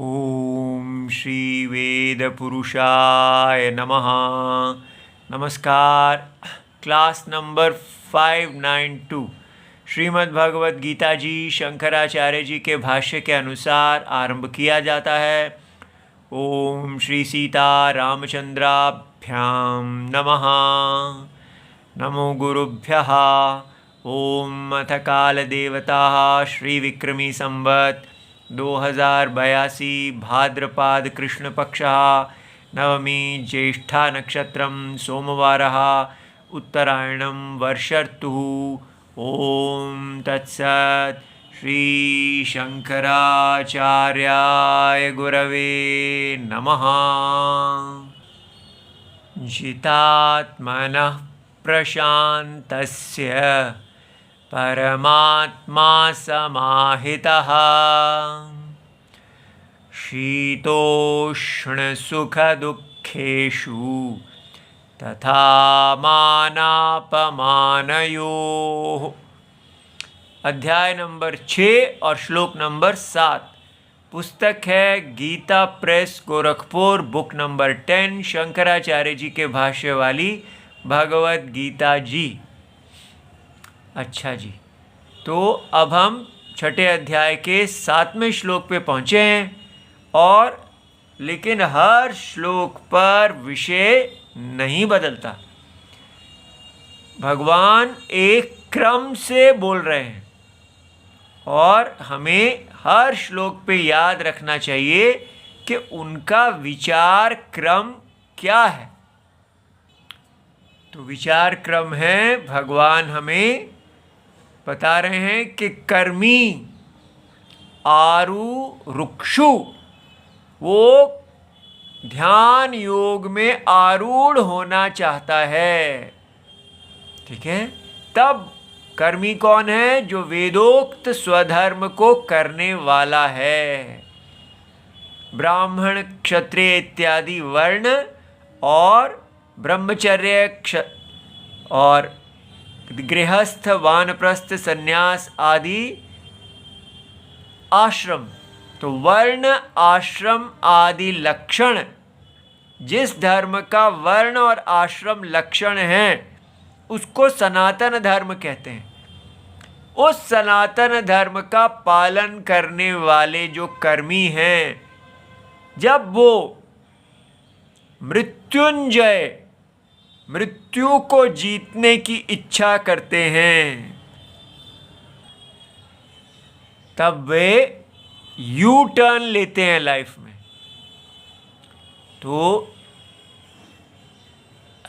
ओम श्री वेद पुरुषाय नमः। नमस्कार। क्लास नंबर 592 श्रीमद् भगवद गीता जी शंकराचार्य जी के भाष्य के अनुसार आरंभ किया जाता है। ओम श्री सीता रामचंद्राभ्याम नमः। नमो गुरुभ्यः। ओम अथ काल देवता श्री विक्रमी संवत 2082 भाद्रपाद कृष्ण पक्ष नवमी ज्येष्ठा नक्षत्रम सोमवारः उत्तरायणं वर्षर्तुः। ओम तत्सत्। श्री शंकराचार्याय गुरवे नमः। जितात्मनः प्रशान्तस्य परमात्मा समाहितः शीतोष्णसुखदुःखेषु तथा मानापमानयोः। अध्याय नंबर 6 और श्लोक नंबर 7। पुस्तक है Gita press Gorakhpur, book number 10, Shankaracharya ji के भाष्य वाली भगवद गीता जी। अच्छा जी, तो अब हम छठे अध्याय के 7वें श्लोक पे पहुँचे हैं और लेकिन हर श्लोक पर विषय नहीं बदलता। भगवान एक क्रम से बोल रहे हैं और हमें हर श्लोक पे याद रखना चाहिए कि उनका विचार क्रम क्या है। तो विचार क्रम है, भगवान हमें बता रहे हैं कि कर्मी आरु रुक्षु, वो ध्यान योग में आरूढ़ होना चाहता है। ठीक है, तब कर्मी कौन है? जो वेदोक्त स्वधर्म को करने वाला है। ब्राह्मण क्षत्रिय इत्यादि वर्ण और ब्रह्मचर्य और गृहस्थ वानप्रस्थ सन्यास आदि आश्रम, तो वर्ण आश्रम आदि लक्षण, जिस धर्म का वर्ण और आश्रम लक्षण है उसको सनातन धर्म कहते हैं। उस सनातन धर्म का पालन करने वाले जो कर्मी हैं, जब वो मृत्युंजय, मृत्यु को जीतने की इच्छा करते हैं, तब वे यू टर्न लेते हैं लाइफ में। तो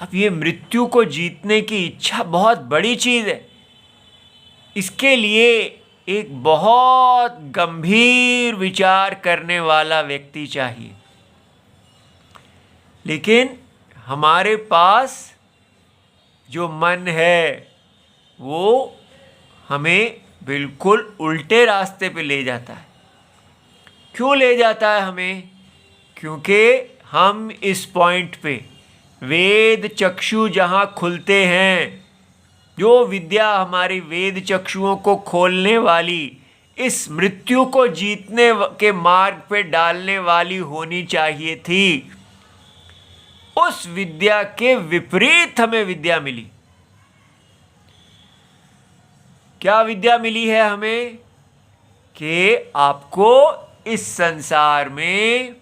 अब ये मृत्यु को जीतने की इच्छा बहुत बड़ी चीज है। इसके लिए एक बहुत गंभीर विचार करने वाला व्यक्ति चाहिए। लेकिन हमारे पास जो मन है वो हमें बिल्कुल उल्टे रास्ते पे ले जाता है। क्यों ले जाता है हमें? क्योंकि हम इस पॉइंट पे वेद चक्षु जहाँ खुलते हैं, जो विद्या हमारी वेद चक्षुओं को खोलने वाली, इस मृत्यु को जीतने के मार्ग पे डालने वाली होनी चाहिए थी, उस विद्या के विपरीत हमें विद्या मिली। क्या विद्या मिली है हमें? कि आपको इस संसार में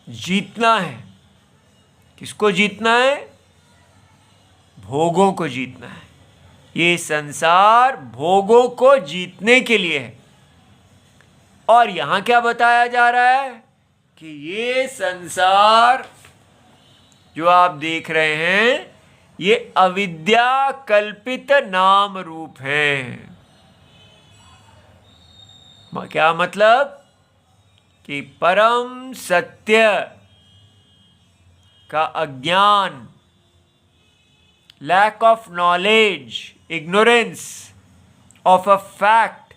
जीतना है। किसको जीतना है? भोगों को जीतना है। ये संसार भोगों को जीतने के लिए है। और यहां क्या बताया जा रहा है कि ये संसार जो आप देख रहे हैं, ये अविद्या कल्पित नाम रूप है। क्या मतलब? कि परम सत्य का अज्ञान, lack of knowledge, ignorance of a fact,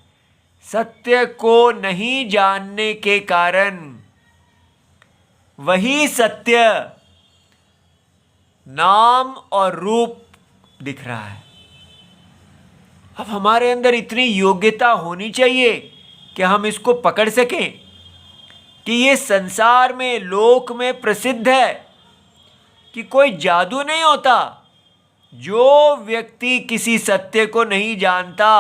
सत्य को नहीं जानने के कारण वही सत्य नाम और रूप दिख रहा है। अब हमारे अंदर इतनी योग्यता होनी चाहिए कि हम इसको पकड़ सकें कि ये संसार में, लोक में प्रसिद्ध है कि कोई जादू नहीं होता। जो व्यक्ति किसी सत्य को नहीं जानता,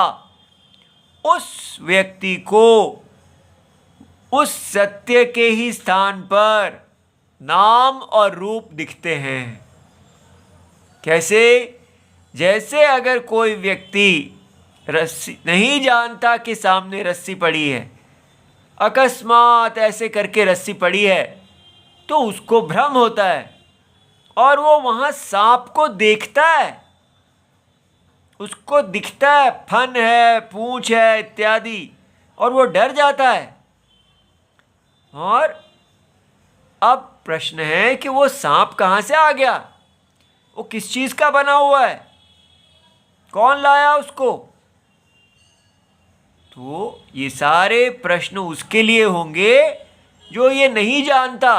उस व्यक्ति को उस सत्य के ही स्थान पर नाम और रूप दिखते हैं। कैसे? जैसे अगर कोई व्यक्ति रस्सी नहीं जानता कि सामने रस्सी पड़ी है, अकस्मात ऐसे करके रस्सी पड़ी है, तो उसको भ्रम होता है और वो वहाँ सांप को देखता है, उसको दिखता है फन है, पूंछ है इत्यादि, और वो डर जाता है। और अब प्रश्न है कि वो सांप कहाँ से आ गया, वो किस चीज़ का बना हुआ है, कौन लाया उसको? तो ये सारे प्रश्न उसके लिए होंगे जो ये नहीं जानता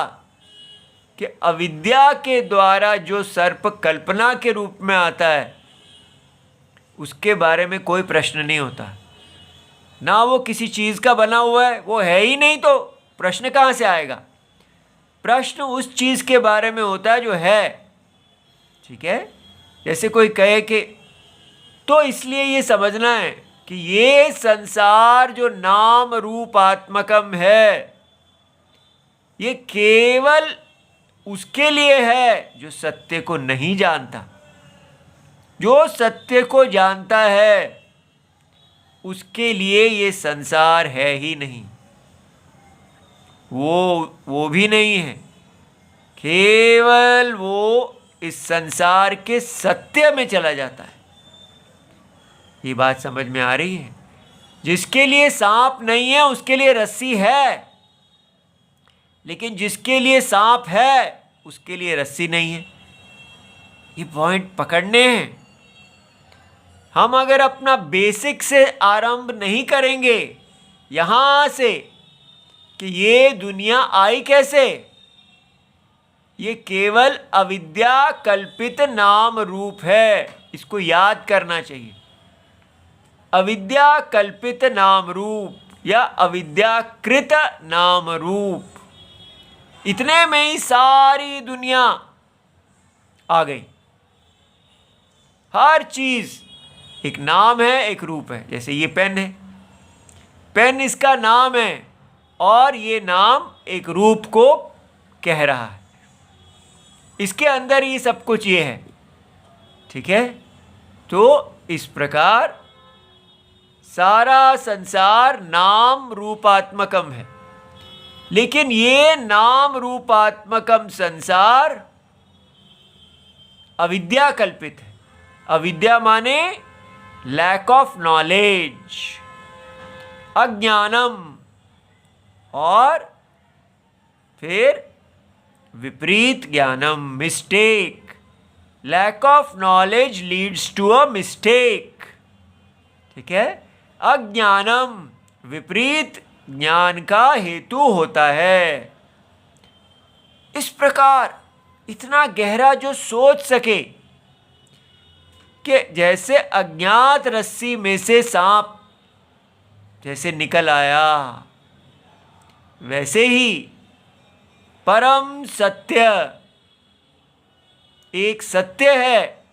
कि अविद्या के द्वारा जो सर्प कल्पना के रूप में आता है, उसके बारे में कोई प्रश्न नहीं होता। ना वो किसी चीज़ का बना हुआ है, वो है ही नहीं, तो प्रश्न कहाँ से आएगा? प्रश्न उस चीज़ के बारे में होता है जो है। ठीक है? जैसे कोई कहे कि, तो इसलिए ये समझना है कि ये संसार जो नाम रूपात्मकम है, ये केवल उसके लिए है जो सत्य को नहीं जानता। जो सत्य को जानता है उसके लिए ये संसार है ही नहीं, वो भी नहीं है। केवल वो इस संसार के सत्य में चला जाता है। ये बात समझ में आ रही है? जिसके लिए सांप नहीं है उसके लिए रस्सी है, लेकिन जिसके लिए सांप है उसके लिए रस्सी नहीं है। ये पॉइंट पकड़ने हैं। हम अगर अपना बेसिक से आरंभ नहीं करेंगे यहाँ से कि ये दुनिया आई कैसे, ये केवल अविद्या कल्पित नाम रूप है, इसको याद करना चाहिए। अविद्या कल्पित नाम रूप या अविद्याकृत नाम रूप, इतने में ही सारी दुनिया आ गई। हर चीज एक नाम है, एक रूप है। जैसे ये पेन है, पेन इसका नाम है और ये नाम एक रूप को कह रहा है। इसके अंदर ही सब कुछ ये है। ठीक है? तो इस प्रकार सारा संसार नाम रूपात्मकम है, लेकिन ये नाम रूपात्मकम संसार अविद्या कल्पित है। अविद्या माने लैक ऑफ नॉलेज, अज्ञानम, और फिर विपरीत ज्ञानम, mistake. Lack of knowledge leads to a mistake. ठीक है? अज्ञानम विपरीत ज्ञान का हेतु होता है। इस प्रकार इतना गहरा जो सोच सके कि जैसे अज्ञात रस्सी में से सांप जैसे निकल आया, वैसे ही परम सत्य एक सत्य है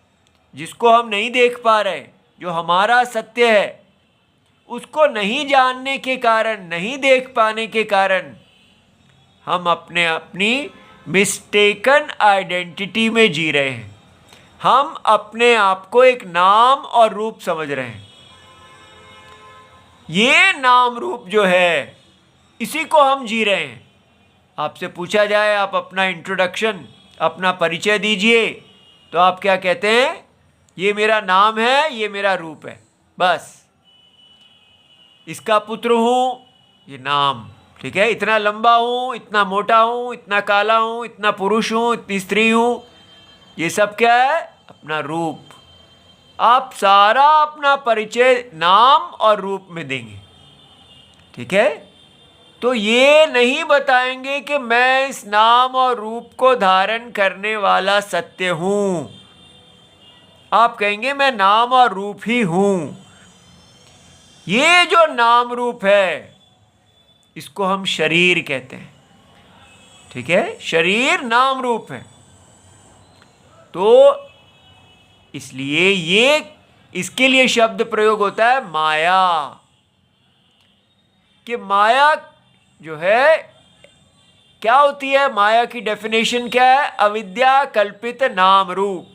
जिसको हम नहीं देख पा रहे, जो हमारा सत्य है, उसको नहीं जानने के कारण, नहीं देख पाने के कारण हम अपनी मिस्टेकन आइडेंटिटी में जी रहे हैं। हम अपने आप को एक नाम और रूप समझ रहे हैं। ये नाम रूप जो है, इसी को हम जी रहे हैं। आपसे पूछा जाए, आप अपना इंट्रोडक्शन, अपना परिचय दीजिए, तो आप क्या कहते हैं? ये मेरा नाम है, ये मेरा रूप है, बस। इसका पुत्र हूँ, ये नाम। ठीक है? इतना लंबा हूँ, इतना मोटा हूँ, इतना काला हूँ, इतना पुरुष हूँ, इतनी स्त्री हूँ, ये सब क्या है? अपना रूप। आप सारा अपना परिचय नाम और रूप में देंगे। ठीक है? तो ये नहीं बताएंगे कि मैं इस नाम और रूप को धारण करने वाला सत्य हूँ। आप कहेंगे मैं नाम और रूप ही हूँ। ये जो नाम रूप है, इसको हम शरीर कहते हैं। ठीक है, शरीर नाम रूप है। तो इसलिए ये इसके लिए शब्द प्रयोग होता है माया, कि माया जो है क्या होती है, माया की डेफिनेशन क्या है, अविद्या कल्पित नाम रूप।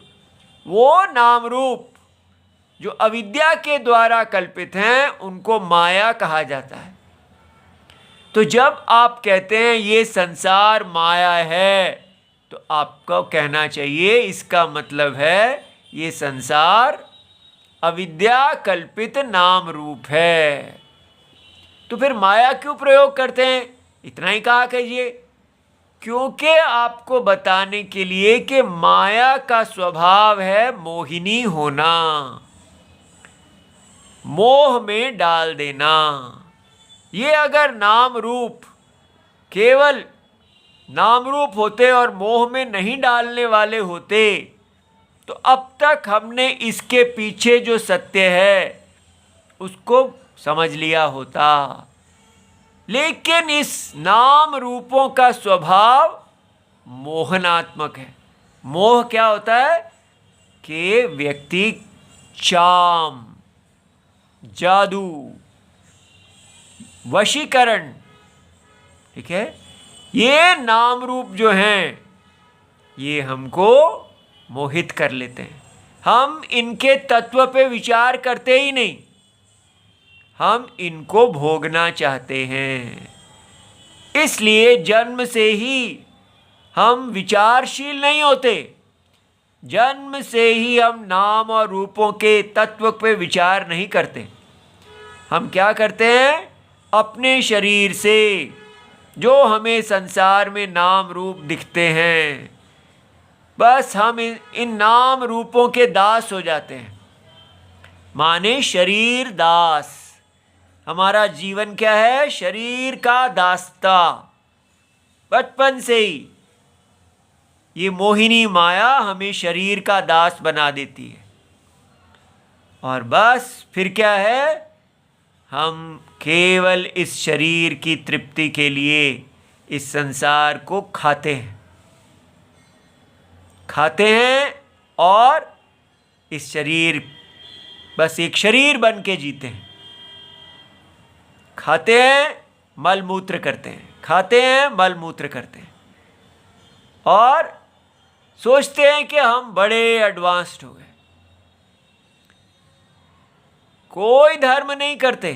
वो नाम रूप जो अविद्या के द्वारा कल्पित हैं उनको माया कहा जाता है। तो जब आप कहते हैं ये संसार माया है, तो आपको कहना चाहिए इसका मतलब है ये संसार अविद्या कल्पित नाम रूप है। तो फिर माया क्यों प्रयोग करते हैं, इतना ही कहा कीजिए। क्योंकि आपको बताने के लिए कि माया का स्वभाव है मोहिनी होना, मोह में डाल देना। ये अगर नाम रूप केवल नाम रूप होते और मोह में नहीं डालने वाले होते, तो अब तक हमने इसके पीछे जो सत्य है उसको समझ लिया होता। लेकिन इस नाम रूपों का स्वभाव मोहनात्मक है। मोह क्या होता है कि व्यक्ति चाम, जादू, वशीकरण, ठीक है, ये नाम रूप जो हैं ये हमको मोहित कर लेते हैं। हम इनके तत्व पे विचार करते ही नहीं, हम इनको भोगना चाहते हैं। इसलिए जन्म से ही हम विचारशील नहीं होते। जन्म से ही हम नाम और रूपों के तत्व पे विचार नहीं करते। हम क्या करते हैं, अपने शरीर से जो हमें संसार में नाम रूप दिखते हैं, बस हम इन नाम रूपों के दास हो जाते हैं। माने शरीर दास। हमारा जीवन क्या है, शरीर का दास्ता। बचपन से ही ये मोहिनी माया हमें शरीर का दास बना देती है। और बस फिर क्या है, हम केवल इस शरीर की तृप्ति के लिए इस संसार को खाते हैं और इस शरीर, बस एक शरीर बन के जीते हैं। खाते हैं, मल मूत्र करते हैं, खाते हैं, मल मूत्र करते हैं और सोचते हैं कि हम बड़े एडवांस्ड हो गए। कोई धर्म नहीं करते,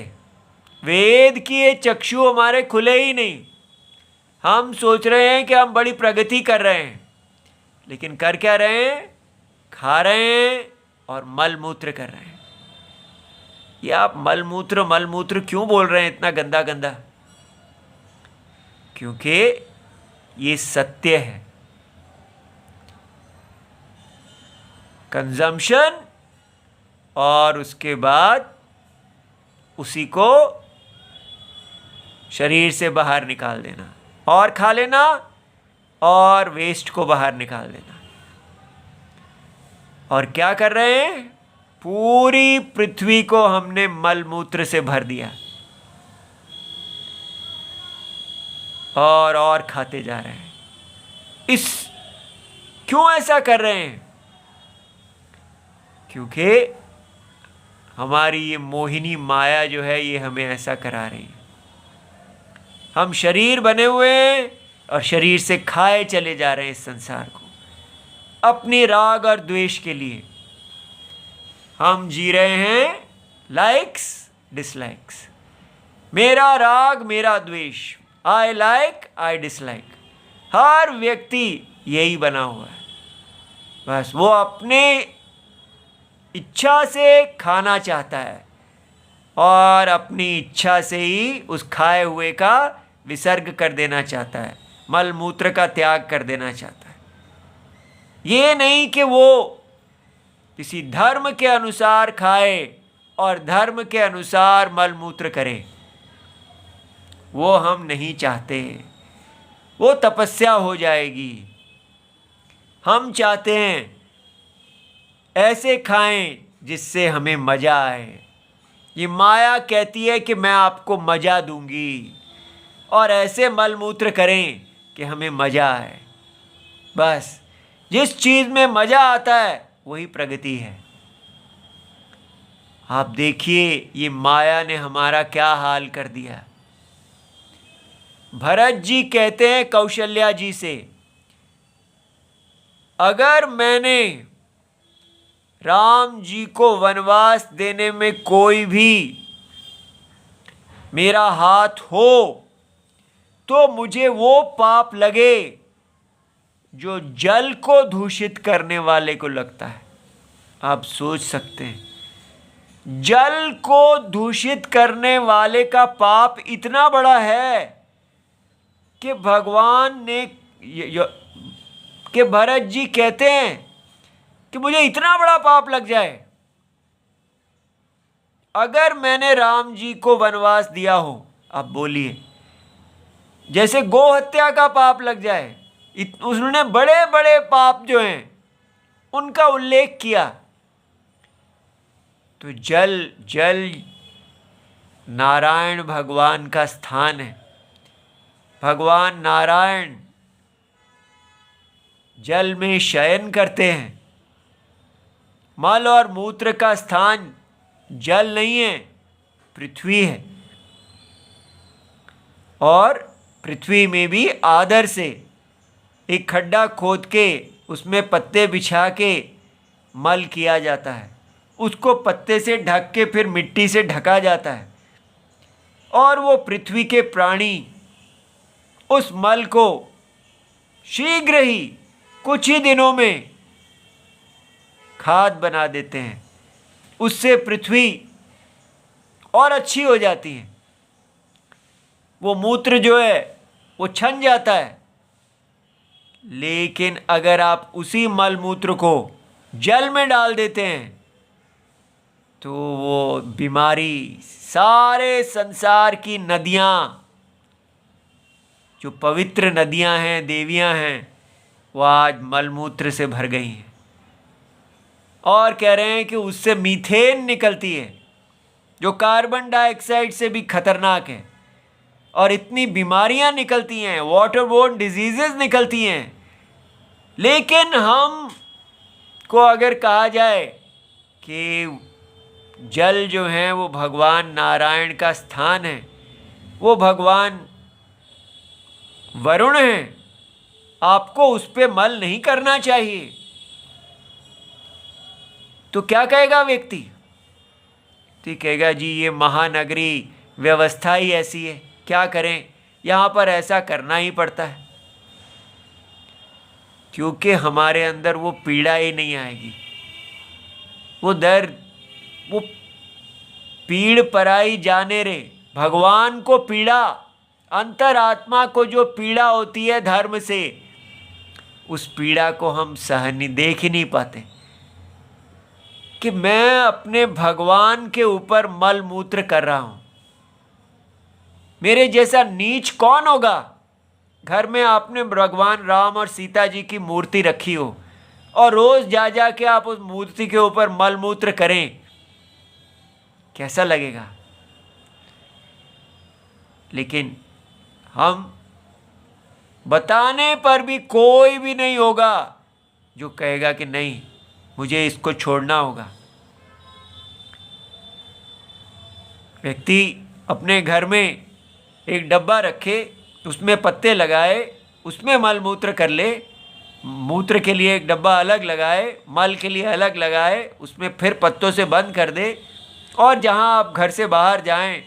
वेद की ये चक्षु हमारे खुले ही नहीं। हम सोच रहे हैं कि हम बड़ी प्रगति कर रहे हैं, लेकिन कर क्या रहे हैं, खा रहे हैं और मल मूत्र कर रहे हैं। ये आप मल मूत्र क्यों बोल रहे हैं इतना गंदा गंदा? क्योंकि ये सत्य है। कंजम्पशन और उसके बाद उसी को शरीर से बाहर निकाल देना और खा लेना और वेस्ट को बाहर निकाल देना। और क्या कर रहे हैं, पूरी पृथ्वी को हमने मल मूत्र से भर दिया और खाते जा रहे हैं। क्यों ऐसा कर रहे हैं? क्योंकि हमारी ये मोहिनी माया जो है ये हमें ऐसा करा रही है। हम शरीर बने हुए हैं और शरीर से खाए चले जा रहे हैं इस संसार को, अपने राग और द्वेष के लिए। हम जी रहे हैं लाइक्स डिसलाइक्स, मेरा राग मेरा द्वेष, आई लाइक आई डिसलाइक। हर व्यक्ति यही बना हुआ है। बस वो अपने इच्छा से खाना चाहता है और अपनी इच्छा से ही उस खाए हुए का विसर्ग कर देना चाहता है, मल मूत्र का त्याग कर देना चाहता है। ये नहीं कि वो किसी धर्म के अनुसार खाए और धर्म के अनुसार मल मूत्र करे, वो हम नहीं चाहते। वो तपस्या हो जाएगी। हम चाहते हैं ऐसे खाएं जिससे हमें मजा आए। ये माया कहती है कि मैं आपको मजा दूंगी, और ऐसे मल मूत्र करें कि हमें मज़ा आए। बस जिस चीज़ में मज़ा आता है वही प्रगति है। आप देखिए ये माया ने हमारा क्या हाल कर दिया। भरत जी कहते हैं कौशल्या जी से, अगर मैंने राम जी को वनवास देने में कोई भी मेरा हाथ हो तो मुझे वो पाप लगे जो जल को दूषित करने वाले को लगता है। आप सोच सकते हैं, जल को दूषित करने वाले का पाप इतना बड़ा है कि भगवान ने कि भरत जी कहते हैं कि मुझे इतना बड़ा पाप लग जाए अगर मैंने राम जी को वनवास दिया हो। अब बोलिए, जैसे गो हत्या का पाप लग जाए, उन्होंने बड़े बड़े पाप जो हैं उनका उल्लेख किया। तो जल नारायण भगवान का स्थान है। भगवान नारायण जल में शयन करते हैं। मल और मूत्र का स्थान जल नहीं है, पृथ्वी है। और पृथ्वी में भी आदर से एक खड्डा खोद के उसमें पत्ते बिछा के मल किया जाता है, उसको पत्ते से ढक के फिर मिट्टी से ढका जाता है, और वो पृथ्वी के प्राणी उस मल को शीघ्र ही कुछ ही दिनों में खाद बना देते हैं। उससे पृथ्वी और अच्छी हो जाती है। वो मूत्र जो है वो छन जाता है। लेकिन अगर आप उसी मल मूत्र को जल में डाल देते हैं तो वो बीमारी, सारे संसार की नदियाँ, जो पवित्र नदियाँ हैं, देवियाँ हैं, वो आज मलमूत्र से भर गई हैं। और कह रहे हैं कि उससे मीथेन निकलती है जो कार्बन डाइऑक्साइड से भी खतरनाक है, और इतनी बीमारियां निकलती हैं, वाटर बोर्न डिजीजेस निकलती हैं। लेकिन हम को अगर कहा जाए कि जल जो है वो भगवान नारायण का स्थान है, वो भगवान वरुण हैं, आपको उस पर मल नहीं करना चाहिए, तो क्या कहेगा व्यक्ति? तो कहेगा जी ये महानगरी व्यवस्था ही ऐसी है, क्या करें, यहाँ पर ऐसा करना ही पड़ता है। क्योंकि हमारे अंदर वो पीड़ा ही नहीं आएगी, वो दर्द, वो पीड़ पराई जाने रे, भगवान को पीड़ा, अंतरात्मा को जो पीड़ा होती है धर्म से, उस पीड़ा को हम सहन देख ही नहीं पाते कि मैं अपने भगवान के ऊपर मल मूत्र कर रहा हूँ। मेरे जैसा नीच कौन होगा? घर में आपने भगवान राम और सीता जी की मूर्ति रखी हो और रोज जा जा के आप उस मूर्ति के ऊपर मल मूत्र करें, कैसा लगेगा? लेकिन हम बताने पर भी कोई भी नहीं होगा जो कहेगा कि नहीं, मुझे इसको छोड़ना होगा। व्यक्ति अपने घर में एक डब्बा रखे, उसमें पत्ते लगाए, उसमें मल मूत्र कर ले, मूत्र के लिए एक डब्बा अलग लगाए, मल के लिए अलग लगाए, उसमें फिर पत्तों से बंद कर दे, और जहाँ आप घर से बाहर जाएं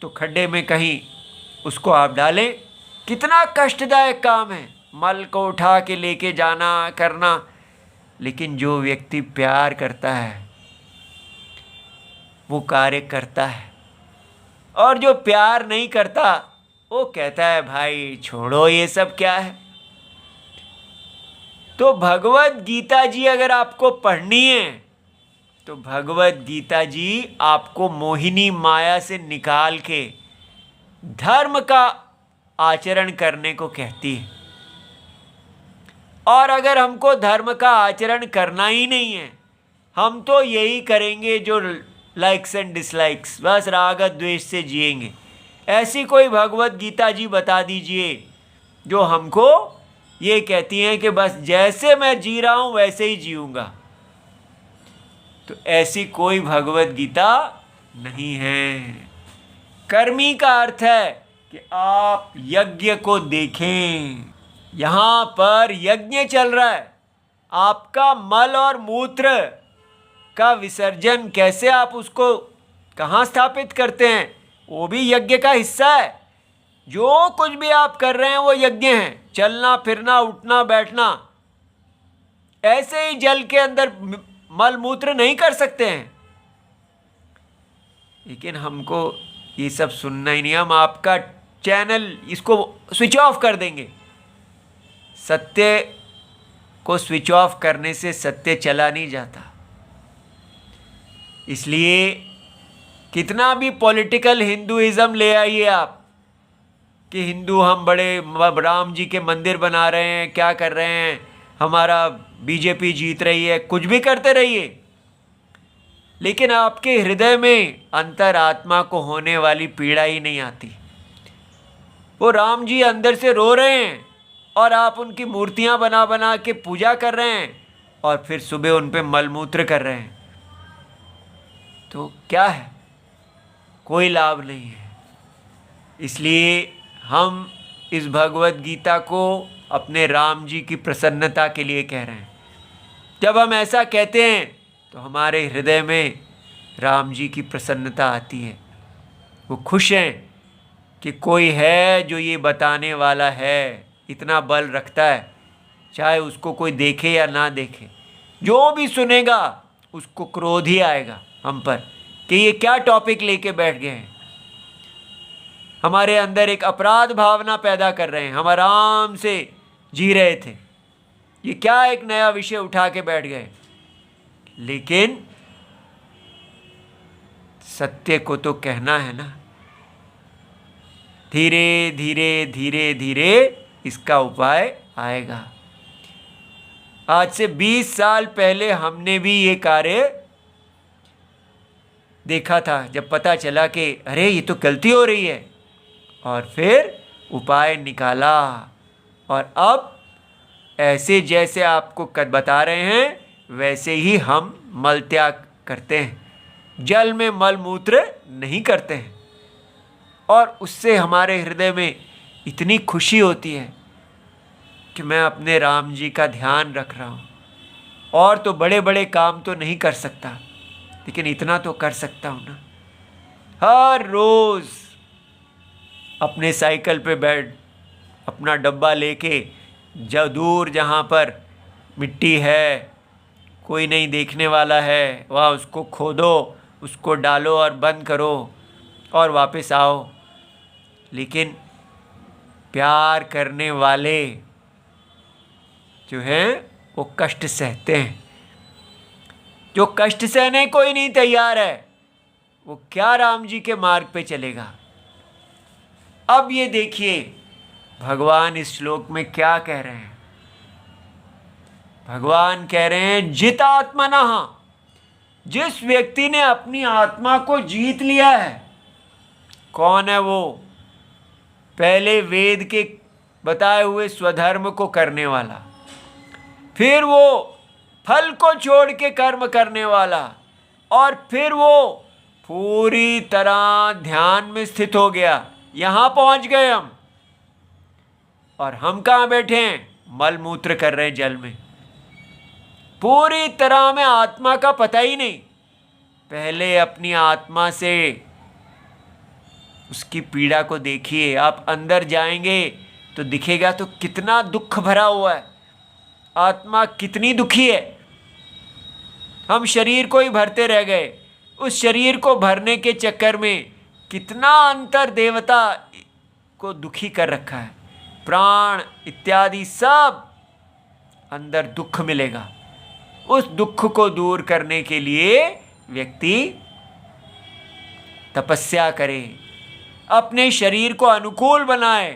तो खड्डे में कहीं उसको आप डालें। कितना कष्टदायक काम है मल को उठा के लेके जाना, करना। लेकिन जो व्यक्ति प्यार करता है वो कार्य करता है, और जो प्यार नहीं करता वो कहता है भाई छोड़ो ये सब क्या है। तो भगवत गीता जी अगर आपको पढ़नी है तो भगवत गीता जी आपको मोहिनी माया से निकाल के धर्म का आचरण करने को कहती है। और अगर हमको धर्म का आचरण करना ही नहीं है, हम तो यही करेंगे जो लाइक्स एंड डिसलाइक्स, बस राग द्वेष से जिएंगे। ऐसी कोई भगवत गीता जी बता दीजिए जो हमको ये कहती हैं कि बस जैसे मैं जी रहा हूँ वैसे ही जीऊँगा। तो ऐसी कोई भगवत गीता नहीं है। कर्मी का अर्थ है कि आप यज्ञ को देखें। यहाँ पर यज्ञ चल रहा है, आपका मल और मूत्र का विसर्जन कैसे आप उसको कहाँ स्थापित करते हैं, वो भी यज्ञ का हिस्सा है। जो कुछ भी आप कर रहे हैं वो यज्ञ है। चलना फिरना उठना बैठना, ऐसे ही जल के अंदर मल मूत्र नहीं कर सकते हैं। लेकिन हमको ये सब सुनना ही नहीं, हम आपका चैनल इसको स्विच ऑफ कर देंगे। सत्य को स्विच ऑफ करने से सत्य चला नहीं जाता। इसलिए कितना भी पॉलिटिकल हिंदुइज्म ले आइए आप कि हिंदू हम बड़े राम जी के मंदिर बना रहे हैं, क्या कर रहे हैं, हमारा बीजेपी जीत रही है, कुछ भी करते रहिए, लेकिन आपके हृदय में अंतरात्मा को होने वाली पीड़ा ही नहीं आती। वो राम जी अंदर से रो रहे हैं और आप उनकी मूर्तियां बना बना के पूजा कर रहे हैं और फिर सुबह उन पे मलमूत्र कर रहे हैं। तो क्या है? कोई लाभ नहीं है। इसलिए हम इस भगवत गीता को अपने राम जी की प्रसन्नता के लिए कह रहे हैं। जब हम ऐसा कहते हैं तो हमारे हृदय में राम जी की प्रसन्नता आती है। वो खुश हैं कि कोई है जो ये बताने वाला है, इतना बल रखता है, चाहे उसको कोई देखे या ना देखे। जो भी सुनेगा उसको क्रोध ही आएगा हम पर कि ये क्या टॉपिक लेके बैठ गए हैं। हमारे अंदर एक अपराध भावना पैदा कर रहे हैं। हम आराम से जी रहे थे, ये क्या एक नया विषय उठा के बैठ गए। लेकिन सत्य को तो कहना है ना। धीरे धीरे धीरे धीरे इसका उपाय आएगा। आज से 20 साल पहले हमने भी ये कार्य देखा था, जब पता चला कि अरे ये तो गलती हो रही है, और फिर उपाय निकाला। और अब ऐसे जैसे आपको बता रहे हैं वैसे ही हम मल त्याग करते हैं, जल में मल मूत्र नहीं करते हैं। और उससे हमारे हृदय में इतनी खुशी होती है कि मैं अपने राम जी का ध्यान रख रहा हूँ। और तो बड़े बड़े काम तो नहीं कर सकता, लेकिन इतना तो कर सकता हूँ ना। हर रोज़ अपने साइकिल पे बैठ अपना डब्बा लेके दूर जहाँ पर मिट्टी है, कोई नहीं देखने वाला है, वहाँ उसको खोदो, उसको डालो और बंद करो और वापस आओ। लेकिन प्यार करने वाले जो हैं वो कष्ट सहते हैं। जो कष्ट सहने कोई नहीं तैयार है वो क्या राम जी के मार्ग पे चलेगा। अब ये देखिए भगवान इस श्लोक में क्या कह रहे हैं। भगवान कह रहे हैं जितात्मनः, जिस व्यक्ति ने अपनी आत्मा को जीत लिया है। कौन है वो? पहले वेद के बताए हुए स्वधर्म को करने वाला, फिर वो फल को छोड़ के कर्म करने वाला, और फिर वो पूरी तरह ध्यान में स्थित हो गया। यहाँ पहुँच गए हम, और हम कहाँ बैठे हैं? मल मूत्र कर रहे हैं जल में। पूरी तरह में आत्मा का पता ही नहीं। पहले अपनी आत्मा से उसकी पीड़ा को देखिए। आप अंदर जाएंगे तो दिखेगा तो कितना दुख भरा हुआ है, आत्मा कितनी दुखी है। हम शरीर को ही भरते रह गए। उस शरीर को भरने के चक्कर में कितना अंतर देवता को दुखी कर रखा है। प्राण इत्यादि सब अंदर दुख मिलेगा। उस दुख को दूर करने के लिए व्यक्ति तपस्या करे, अपने शरीर को अनुकूल बनाए।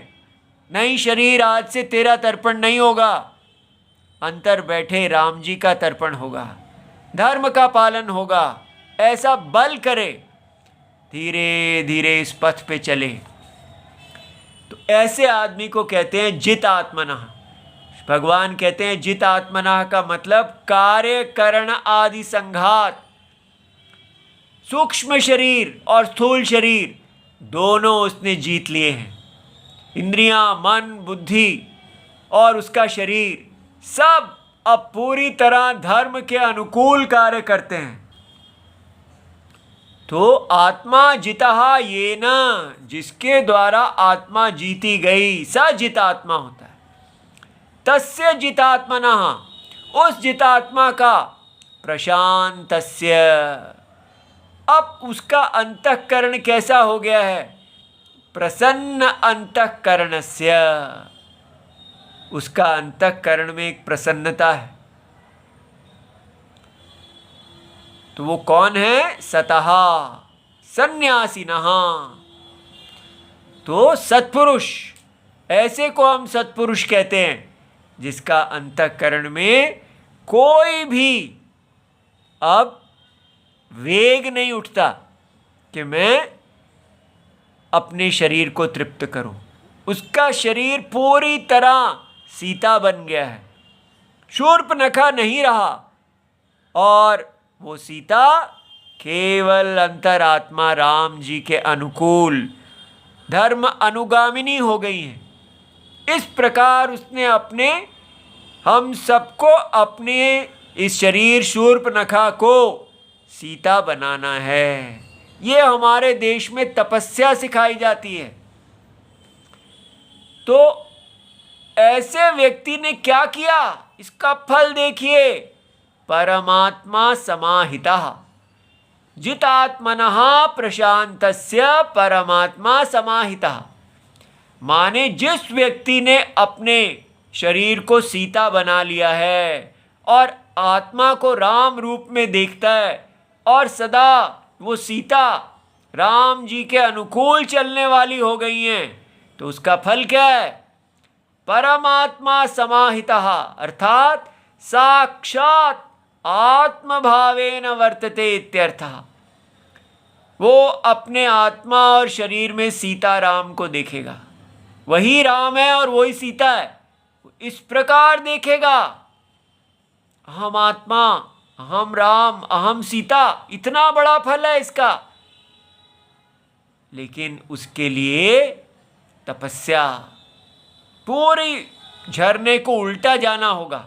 नहीं, शरीर आज से तेरा तर्पण नहीं होगा, अंतर बैठे राम जी का तर्पण होगा, धर्म का पालन होगा। ऐसा बल करे, धीरे धीरे इस पथ पे चले। ऐसे आदमी को कहते हैं जित आत्मनः। भगवान कहते हैं जित आत्मनः का मतलब कार्य करण आदि संघात, सूक्ष्म शरीर और स्थूल शरीर दोनों उसने जीत लिए हैं। इंद्रियां, मन, बुद्धि और उसका शरीर सब अब पूरी तरह धर्म के अनुकूल कार्य करते हैं। तो आत्मा जितः येन, जिसके द्वारा आत्मा जीती गई, स जितात्मा होता है। तस्य जितात्मनः, उस जितात्मा का, प्रशांतस्य, अब उसका अंतःकरण कैसा हो गया है? प्रसन्न अंतःकरणस्य, उसका अंतःकरण में एक प्रसन्नता है। तो वो कौन है? सतः सन्यासिनः। तो सत्पुरुष, ऐसे को हम सत्पुरुष कहते हैं जिसका अंतःकरण में कोई भी अब वेग नहीं उठता कि मैं अपने शरीर को तृप्त करूं। उसका शरीर पूरी तरह सीता बन गया है, शूर्पनखा नहीं रहा, और वो सीता केवल अंतरात्मा राम जी के अनुकूल धर्म अनुगामिनी हो गई है। इस प्रकार उसने हम सबको अपने इस शरीर शूर्पनखा को सीता बनाना है। ये हमारे देश में तपस्या सिखाई जाती है। तो ऐसे व्यक्ति ने क्या किया, इसका फल देखिए। परमात्मा समाहितः जितात्मनः प्रशांतस्य परमात्मा समाहितः। माने जिस व्यक्ति ने अपने शरीर को सीता बना लिया है और आत्मा को राम रूप में देखता है और सदा वो सीता राम जी के अनुकूल चलने वाली हो गई हैं, तो उसका फल क्या है? परमात्मा समाहितः, अर्थात साक्षात आत्मभावेन वर्तते इत्यर्थः। वो अपने आत्मा और शरीर में सीता राम को देखेगा। वही राम है और वही सीता है, इस प्रकार देखेगा। अहम आत्मा, अहम राम, अहम सीता, इतना बड़ा फल है इसका। लेकिन उसके लिए तपस्या, पूरी झरने को उल्टा जाना होगा।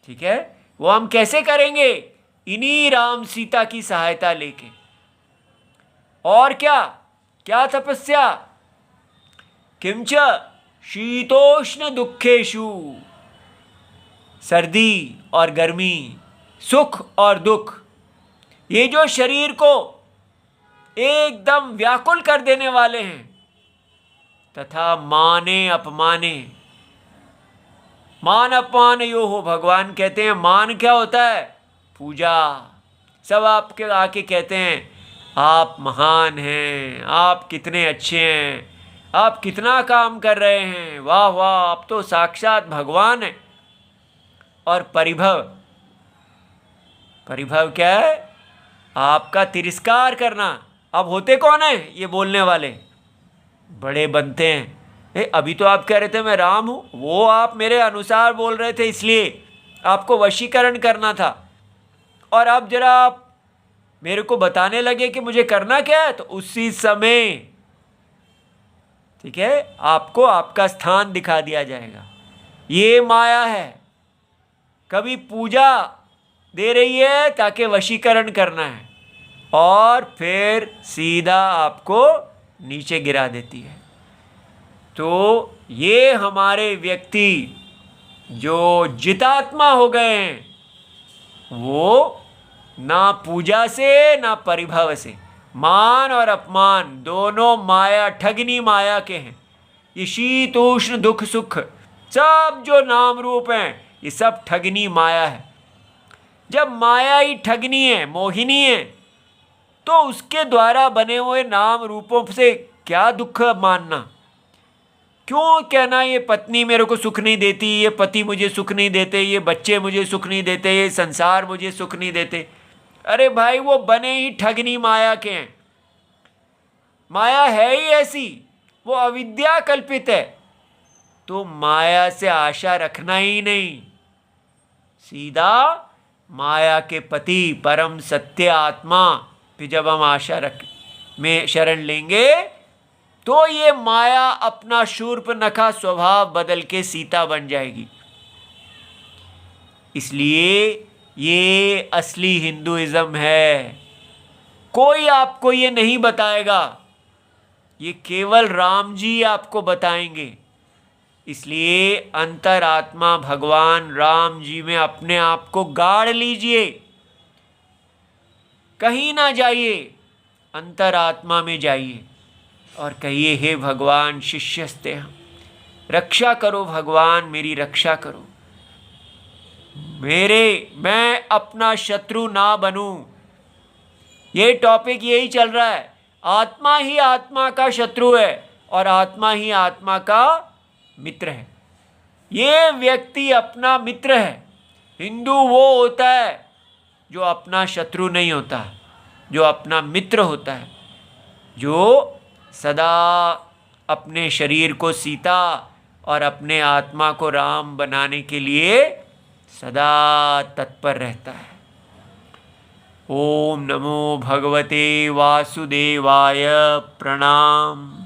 ठीक है, वो हम कैसे करेंगे? इन्हीं राम सीता की सहायता लेके। और क्या क्या तपस्या? किंच शीतोष्ण दुखेषु, सर्दी और गर्मी, सुख और दुख, ये जो शरीर को एकदम व्याकुल कर देने वाले हैं, तथा माने अपमाने, मान अपमान यो हो। भगवान कहते हैं मान क्या होता है? पूजा। सब आपके आके कहते हैं आप महान हैं, आप कितने अच्छे हैं, आप कितना काम कर रहे हैं, वाह वाह, आप तो साक्षात भगवान हैं। और परिभव, परिभव क्या है? आपका तिरस्कार करना। अब होते कौन है ये बोलने वाले? बड़े बनते हैं। अभी तो आप कह रहे थे मैं राम हूँ, वो आप मेरे अनुसार बोल रहे थे, इसलिए आपको वशीकरण करना था। और अब जरा आप मेरे को बताने लगे कि मुझे करना क्या है, तो उसी समय, ठीक है, आपको आपका स्थान दिखा दिया जाएगा। ये माया है, कभी पूजा दे रही है ताकि वशीकरण करना है, और फिर सीधा आपको नीचे गिरा देती है। तो ये हमारे व्यक्ति जो जितात्मा हो गए हैं, वो ना पूजा से ना परिभव से, मान और अपमान दोनों माया, ठगनी माया के हैं। ये शीत उष्ण दुख सुख सब जो नाम रूप हैं, ये सब ठगनी माया है। जब माया ही ठगनी है, मोहिनी है, तो उसके द्वारा बने हुए नाम रूपों से क्या दुख मानना? क्यों कहना ये पत्नी मेरे को सुख नहीं देती, ये पति मुझे सुख नहीं देते, ये बच्चे मुझे सुख नहीं देते, ये संसार मुझे सुख नहीं देते? अरे भाई, वो बने ही ठगनी माया के हैं। माया है ही ऐसी, वो अविद्या कल्पित है, तो माया से आशा रखना ही नहीं। सीधा माया के पति परम सत्य आत्मा पे जब हम आशा रख में शरण लेंगे, तो ये माया अपना शूर्पनखा स्वभाव बदल के सीता बन जाएगी। इसलिए ये असली हिंदुइज्म है। कोई आपको ये नहीं बताएगा, ये केवल राम जी आपको बताएंगे। इसलिए अंतरात्मा भगवान राम जी में अपने आप को गाड़ लीजिए, कहीं ना जाइए, अंतरात्मा में जाइए और कहिए, हे भगवान शिष्यस्ते हम, रक्षा करो भगवान, मेरी रक्षा करो, मैं अपना शत्रु ना बनूं। ये टॉपिक यही चल रहा है। आत्मा ही आत्मा का शत्रु है और आत्मा ही आत्मा का मित्र है। ये व्यक्ति अपना मित्र है। हिंदू वो होता है जो अपना शत्रु नहीं होता, जो अपना मित्र होता है, जो सदा अपने शरीर को सीता और अपने आत्मा को राम बनाने के लिए सदा तत्पर रहता है। ओम नमो भगवते वासुदेवाय। प्रणाम।